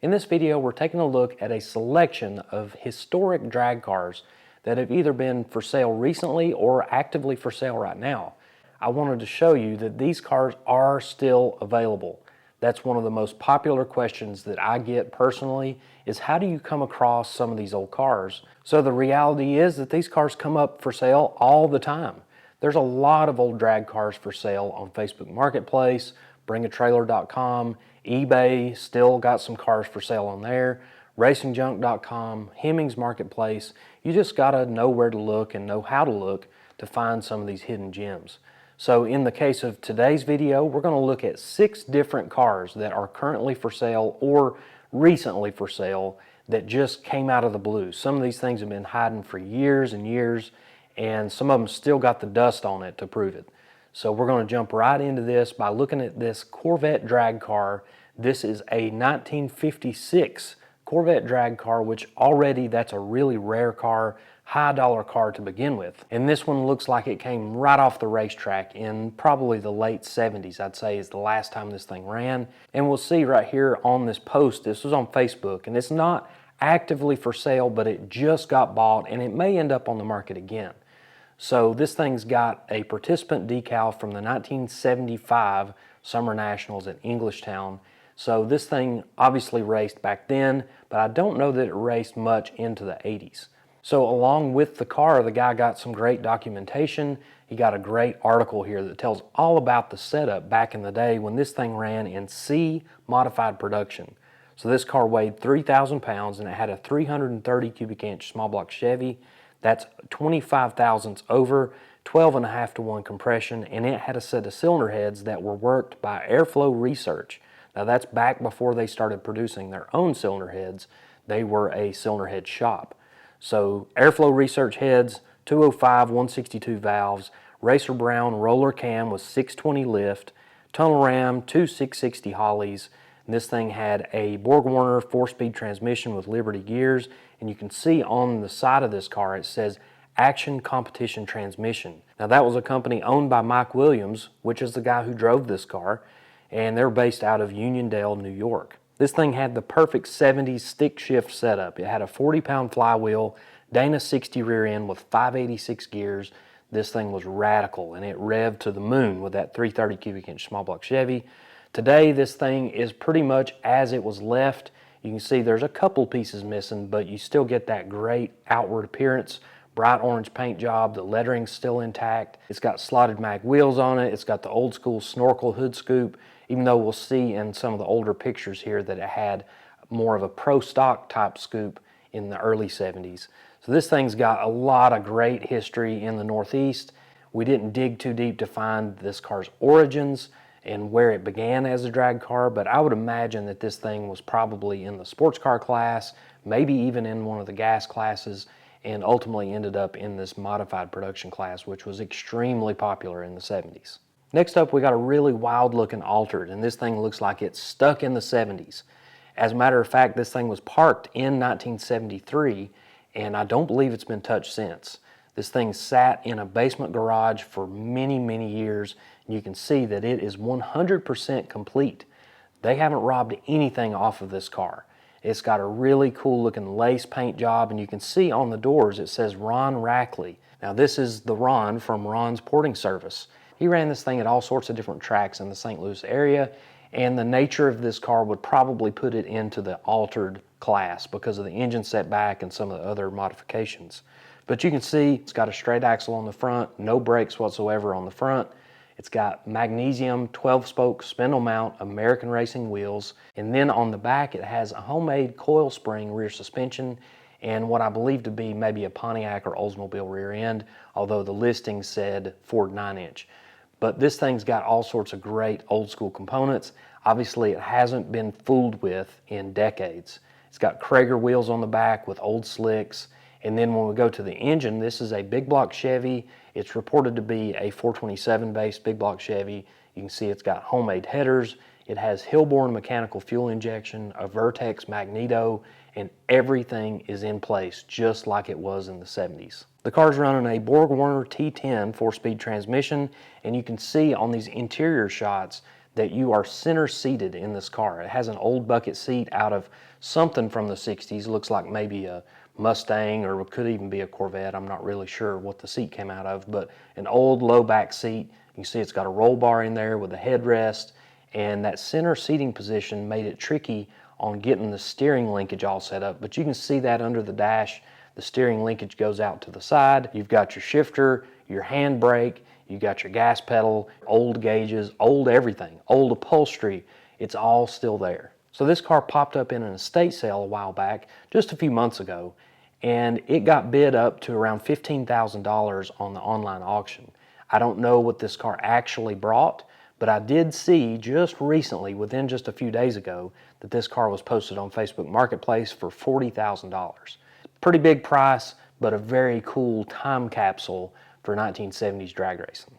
In this video, we're taking a look at a selection of historic drag cars that have either been for sale recently or actively for sale right now. I wanted to show you that these cars are still available. That's one of the most popular questions that I get personally is how do you come across some of these old cars? So the reality is that these cars come up for sale all the time. There's a lot of old drag cars for sale on Facebook Marketplace, bringatrailer.com, eBay, still got some cars for sale on there, racingjunk.com, Hemmings Marketplace. You just gotta know where to look and know how to look to find some of these hidden gems. So in the case of today's video, we're gonna look at 6 different cars that are currently for sale or recently for sale that just came out of the blue. Some of these things have been hiding for years and years, and some of them still got the dust on it to prove it. So we're going to jump right into this by looking at this Corvette drag car. This is a 1956 Corvette drag car, which already that's a really rare car, high dollar car to begin with. And this one looks like it came right off the racetrack in probably the late 70s, I'd say is the last time this thing ran. And we'll see right here on this post, this was on Facebook, and it's not actively for sale, but it just got bought and it may end up on the market again. So this thing's got a participant decal from the 1975 Summer Nationals at Englishtown. So this thing obviously raced back then, but I don't know that it raced much into the 80s. So along with the car, the guy got some great documentation. He got a great article here that tells all about the setup back in the day when this thing ran in C modified production. So this car weighed 3,000 pounds and it had a 330 cubic inch small block Chevy. That's 25 thousandths over, 12.5 to 1 compression, and it had a set of cylinder heads that were worked by Airflow Research. Now that's back before they started producing their own cylinder heads. They were a cylinder head shop. So Airflow Research heads, 205, 162 valves, Racer Brown roller cam with 620 lift, tunnel ram, 2 660 Hollies. And this thing had a Borg-Warner 4-speed transmission with Liberty gears, and you can see on the side of this car it says Action Competition Transmission. Now that was a company owned by Mike Williams, which is the guy who drove this car, and they're based out of Uniondale, New York. This thing had the perfect 70s stick shift setup. It had a 40-pound flywheel, Dana 60 rear end with 586 gears. This thing was radical, and it revved to the moon with that 330 cubic inch small block Chevy. Today, this thing is pretty much as it was left. You can see there's a couple pieces missing, but you still get that great outward appearance, bright orange paint job, the lettering's still intact. It's got slotted mag wheels on it. It's got the old school snorkel hood scoop, even though we'll see in some of the older pictures here that it had more of a pro stock type scoop in the early 70s. So this thing's got a lot of great history in the Northeast. We didn't dig too deep to find this car's origins and where it began as a drag car, but I would imagine that this thing was probably in the sports car class, maybe even in one of the gas classes, and ultimately ended up in this modified production class, which was extremely popular in the 70s. Next up, we got a really wild looking altered, and this thing looks like it's stuck in the 70s. As a matter of fact, this thing was parked in 1973, and I don't believe it's been touched since. This thing sat in a basement garage for many, many years. And you can see that it is 100% complete. They haven't robbed anything off of this car. It's got a really cool looking lace paint job, and you can see on the doors it says Ron Rackley. Now this is the Ron from Ron's Porting Service. He ran this thing at all sorts of different tracks in the St. Louis area, and the nature of this car would probably put it into the altered class because of the engine setback and some of the other modifications. But you can see it's got a straight axle on the front, no brakes whatsoever on the front. It's got magnesium 12-spoke spindle mount American racing wheels. And then on the back it has a homemade coil spring rear suspension and what I believe to be maybe a Pontiac or Oldsmobile rear end, although the listing said Ford 9-inch. But this thing's got all sorts of great old school components. Obviously it hasn't been fooled with in decades. It's got Krager wheels on the back with old slicks. And then when we go to the engine, this is a big block Chevy. It's reported to be a 427 based big block Chevy. You can see it's got homemade headers. It has Hillborn mechanical fuel injection, a Vertex magneto, and everything is in place just like it was in the 70s. The car's running a Borg-Warner T10 4-speed transmission, and you can see on these interior shots that you are center seated in this car. It has an old bucket seat out of something from the 60s. Looks like maybe a Mustang, or it could even be a Corvette. I'm not really sure what the seat came out of, but an old low back seat. You can see it's got a roll bar in there with a headrest, and that center seating position made it tricky on getting the steering linkage all set up. But you can see that under the dash, the steering linkage goes out to the side. You've got your shifter, your handbrake, you got your gas pedal, old gauges, old everything, old upholstery. It's all still there. So this car popped up in an estate sale a while back, just a few months ago, and it got bid up to around $15,000 on the online auction. I don't know what this car actually brought, but I did see just recently, within just a few days ago, that this car was posted on Facebook Marketplace for $40,000. Pretty big price, but a very cool time capsule for 1970s drag racing.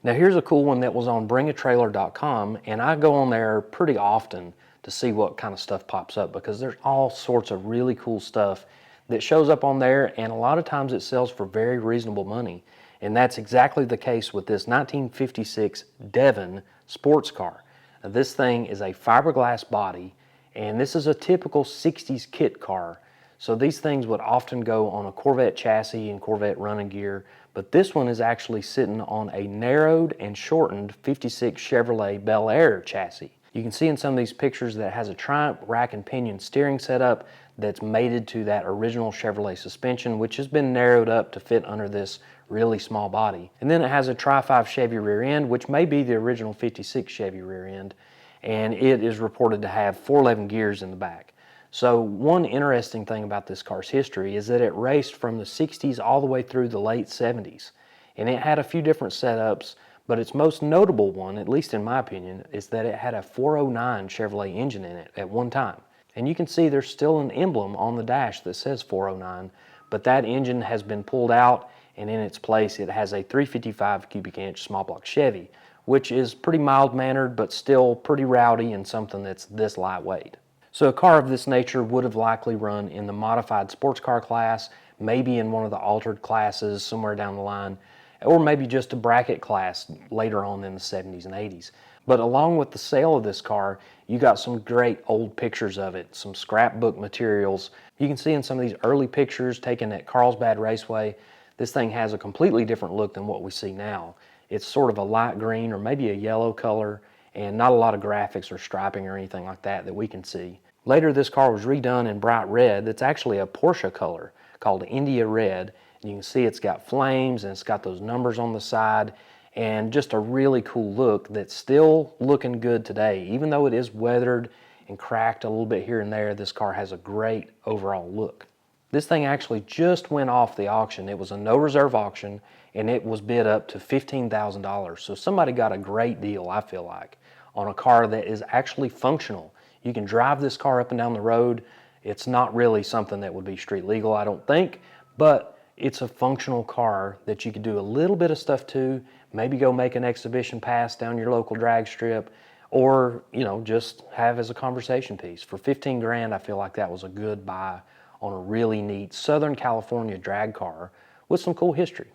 Now here's a cool one that was on bringatrailer.com, and I go on there pretty often to see what kind of stuff pops up, because there's all sorts of really cool stuff that shows up on there, and a lot of times it sells for very reasonable money. And that's exactly the case with this 1956 Devon sports car. Now, this thing is a fiberglass body, and this is a typical 60s kit car. So these things would often go on a Corvette chassis and Corvette running gear, but this one is actually sitting on a narrowed and shortened 56 Chevrolet Bel Air chassis. You can see in some of these pictures that it has a Triumph rack and pinion steering setup that's mated to that original Chevrolet suspension, which has been narrowed up to fit under this really small body. And then it has a Tri-5 Chevy rear end, which may be the original 56 Chevy rear end, and it is reported to have 411 gears in the back. So one interesting thing about this car's history is that it raced from the 60s all the way through the late 70s. And it had a few different setups, but its most notable one, at least in my opinion, is that it had a 409 Chevrolet engine in it at one time. And you can see there's still an emblem on the dash that says 409, but that engine has been pulled out, and in its place it has a 355 cubic inch small block Chevy, which is pretty mild-mannered but still pretty rowdy and something that's this lightweight. So a car of this nature would have likely run in the modified sports car class, maybe in one of the altered classes somewhere down the line, or maybe just a bracket class later on in the 70s and 80s. But along with the sale of this car, you got some great old pictures of it, some scrapbook materials. You can see in some of these early pictures taken at Carlsbad Raceway, this thing has a completely different look than what we see now. It's sort of a light green or maybe a yellow color, and not a lot of graphics or striping or anything like that we can see. Later, this car was redone in bright red. That's actually a Porsche color called India Red. And you can see it's got flames and it's got those numbers on the side, and just a really cool look that's still looking good today. Even though it is weathered and cracked a little bit here and there, this car has a great overall look. This thing actually just went off the auction. It was a no reserve auction, and it was bid up to $15,000. So somebody got a great deal, I feel like, on a car that is actually functional. You can drive this car up and down the road. It's not really something that would be street legal, I don't think, but it's a functional car that you could do a little bit of stuff to, maybe go make an exhibition pass down your local drag strip, or, you know, just have as a conversation piece. For 15 grand, I feel like that was a good buy on a really neat Southern California drag car with some cool history.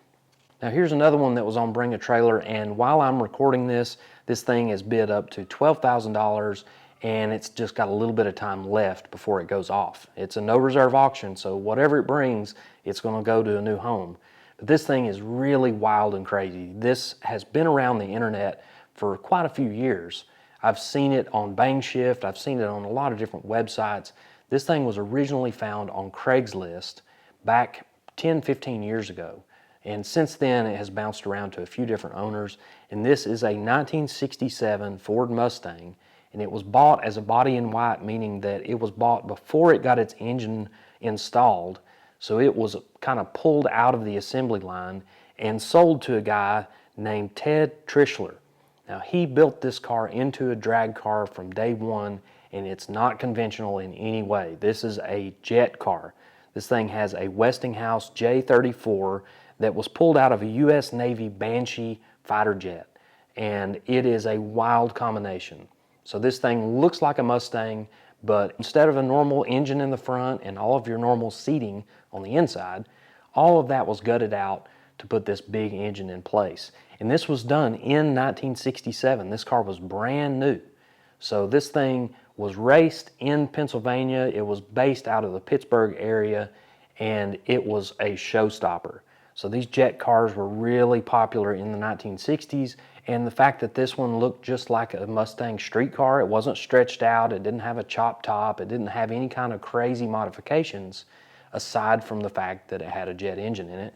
Now here's another one that was on Bring a Trailer, and while I'm recording this, this thing is bid up to $12,000, and it's just got a little bit of time left before it goes off. It's a no reserve auction, so whatever it brings, it's going to go to a new home. But this thing is really wild and crazy. This has been around the internet for quite a few years. I've seen it on Bang Shift, I've seen it on a lot of different websites. This thing was originally found on Craigslist back 10, 15 years ago. And since then, it has bounced around to a few different owners. And this is a 1967 Ford Mustang. And it was bought as a body in white, meaning that it was bought before it got its engine installed. So it was kind of pulled out of the assembly line and sold to a guy named Ted Trischler. Now, he built this car into a drag car from day one, and it's not conventional in any way. This is a jet car. This thing has a Westinghouse J-34 that was pulled out of a U.S. Navy Banshee fighter jet, and it is a wild combination. So this thing looks like a Mustang, but instead of a normal engine in the front and all of your normal seating on the inside, all of that was gutted out to put this big engine in place. And this was done in 1967. This car was brand new. So this thing was raced in Pennsylvania. It was based out of the Pittsburgh area, and it was a showstopper. So these jet cars were really popular in the 1960s, and the fact that this one looked just like a Mustang street car, it wasn't stretched out, it didn't have a chop top, it didn't have any kind of crazy modifications, aside from the fact that it had a jet engine in it.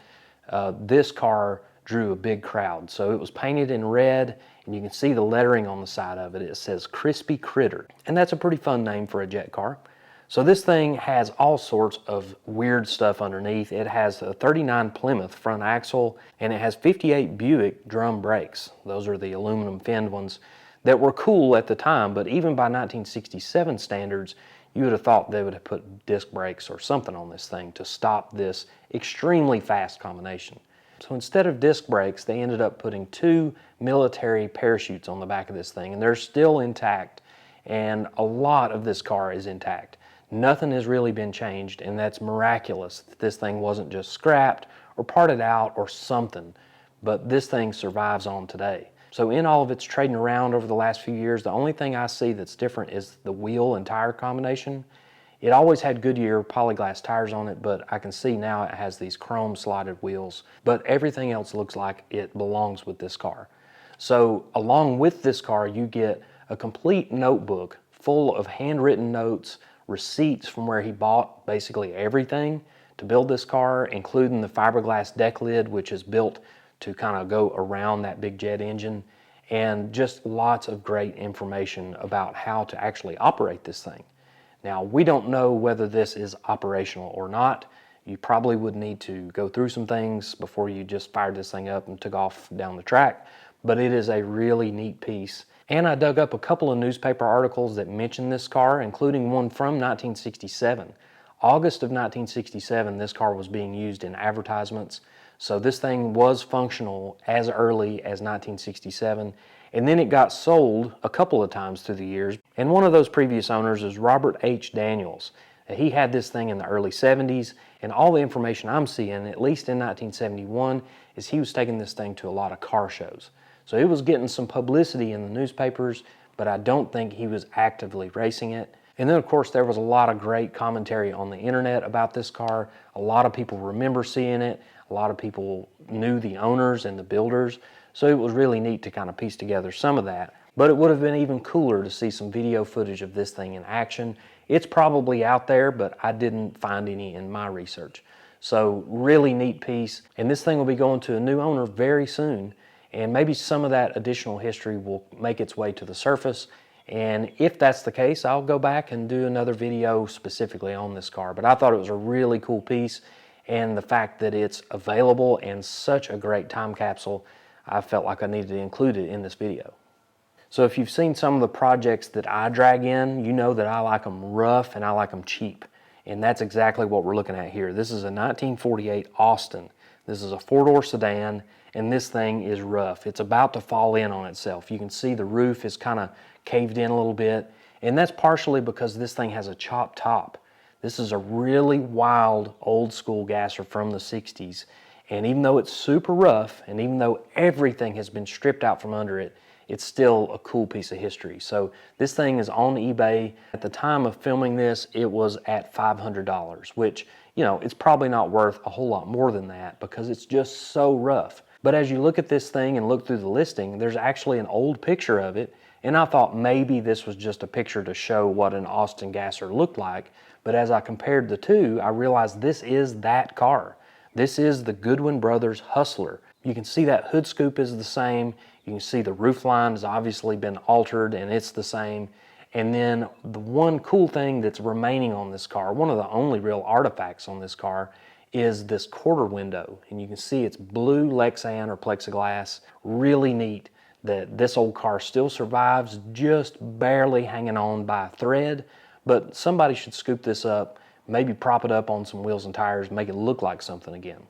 This car drew a big crowd. So it was painted in red, and you can see the lettering on the side of it. It says Crispy Critter, and that's a pretty fun name for a jet car. So this thing has all sorts of weird stuff underneath. It has a 39 Plymouth front axle, and it has 58 Buick drum brakes. Those are the aluminum finned ones that were cool at the time, but even by 1967 standards, you would have thought they would have put disc brakes or something on this thing to stop this extremely fast combination. So instead of disc brakes, they ended up putting 2 military parachutes on the back of this thing, and they're still intact, and a lot of this car is intact. Nothing has really been changed, and that's miraculous that this thing wasn't just scrapped or parted out or something, but this thing survives on today. So in all of its trading around over the last few years, the only thing I see that's different is the wheel and tire combination. It always had Goodyear polyglass tires on it, but I can see now it has these chrome slotted wheels, but everything else looks like it belongs with this car. So along with this car, you get a complete notebook full of handwritten notes, receipts from where he bought basically everything to build this car, including the fiberglass deck lid, which is built to kind of go around that big jet engine, and just lots of great information about how to actually operate this thing. Now, we don't know whether this is operational or not. You probably would need to go through some things before you just fired this thing up and took off down the track, but it is a really neat piece. And I dug up a couple of newspaper articles that mention this car, including one from 1967. August of 1967, this car was being used in advertisements. So this thing was functional as early as 1967, and then it got sold a couple of times through the years. And one of those previous owners is Robert H. Daniels. He had this thing in the early 70s, and all the information I'm seeing, at least in 1971, is he was taking this thing to a lot of car shows. So it was getting some publicity in the newspapers, but I don't think he was actively racing it. And then, of course, there was a lot of great commentary on the internet about this car. A lot of people remember seeing it. A lot of people knew the owners and the builders. So it was really neat to kind of piece together some of that. But it would have been even cooler to see some video footage of this thing in action. It's probably out there, but I didn't find any in my research. So really neat piece. And this thing will be going to a new owner very soon. And maybe some of that additional history will make its way to the surface. And if that's the case, I'll go back and do another video specifically on this car. But I thought it was a really cool piece, and the fact that it's available and such a great time capsule, I felt like I needed to include it in this video. So if you've seen some of the projects that I drag in, you know that I like them rough and I like them cheap. And that's exactly what we're looking at here. This is a 1948 Austin. This is a 4-door sedan, and this thing is rough. It's about to fall in on itself. You can see the roof is kind of caved in a little bit, and that's partially because this thing has a chopped top. This is a really wild old school gasser from the 60s, and even though it's super rough, and even though everything has been stripped out from under it, it's still a cool piece of history. So this thing is on eBay. At the time of filming this, it was at $500, which, you know, it's probably not worth a whole lot more than that because it's just so rough. But as you look at this thing and look through the listing, there's actually an old picture of it, and I thought maybe this was just a picture to show what an Austin gasser looked like. But as I compared the two, I realized this is that car. This is the Goodwin Brothers Hustler. You can see that hood scoop is the same. You can see the roof line has obviously been altered and it's the same. And then the one cool thing that's remaining on this car, one of the only real artifacts on this car, is this quarter window. And you can see it's blue Lexan or plexiglass. Really neat that this old car still survives, just barely hanging on by a thread. But somebody should scoop this up, maybe prop it up on some wheels and tires, make it look like something again.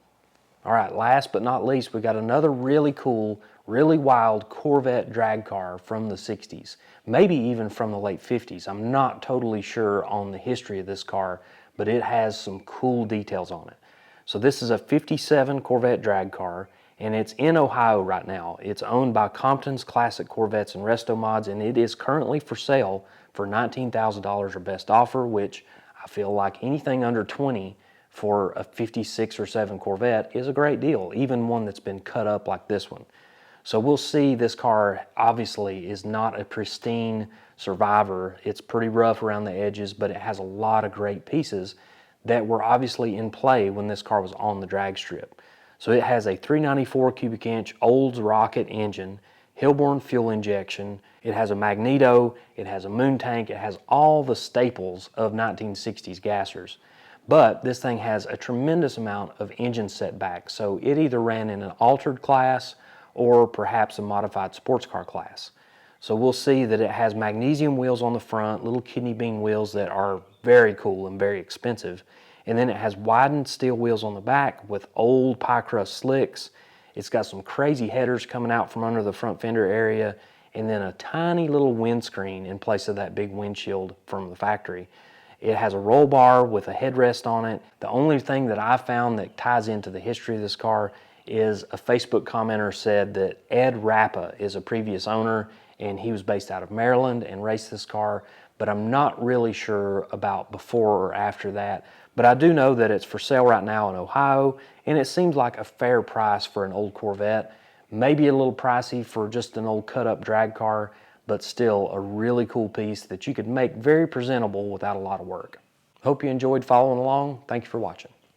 All right, last but not least, we got another really cool, really wild Corvette drag car from the 60s, maybe even from the late 50s. I'm not totally sure on the history of this car, but it has some cool details on it. So this is a 57 Corvette drag car, and it's in Ohio right now. It's owned by Compton's Classic Corvettes and Resto Mods, and it is currently for sale for $19,000 or best offer, which I feel like anything under 20 for a 56 or 7 Corvette is a great deal, even one that's been cut up like this one. So we'll see. This car obviously is not a pristine survivor. It's pretty rough around the edges, but it has a lot of great pieces that were obviously in play when this car was on the drag strip. So it has a 394 cubic inch Olds rocket engine, Hilborn fuel injection, it has a magneto, it has a moon tank, it has all the staples of 1960s gassers. But this thing has a tremendous amount of engine setback, so it either ran in an altered class or perhaps a modified sports car class. So we'll see that it has magnesium wheels on the front, little kidney bean wheels that are very cool and very expensive. And then it has widened steel wheels on the back with old pie crust slicks. It's got some crazy headers coming out from under the front fender area, and then a tiny little windscreen in place of that big windshield from the factory. It has a roll bar with a headrest on it. The only thing that I found that ties into the history of this car is a Facebook commenter said that Ed Rappa is a previous owner and he was based out of Maryland and raced this car, but I'm not really sure about before or after that. But I do know that it's for sale right now in Ohio, and it seems like a fair price for an old Corvette. Maybe a little pricey for just an old cut-up drag car, but still a really cool piece that you could make very presentable without a lot of work. Hope you enjoyed following along. Thank you for watching.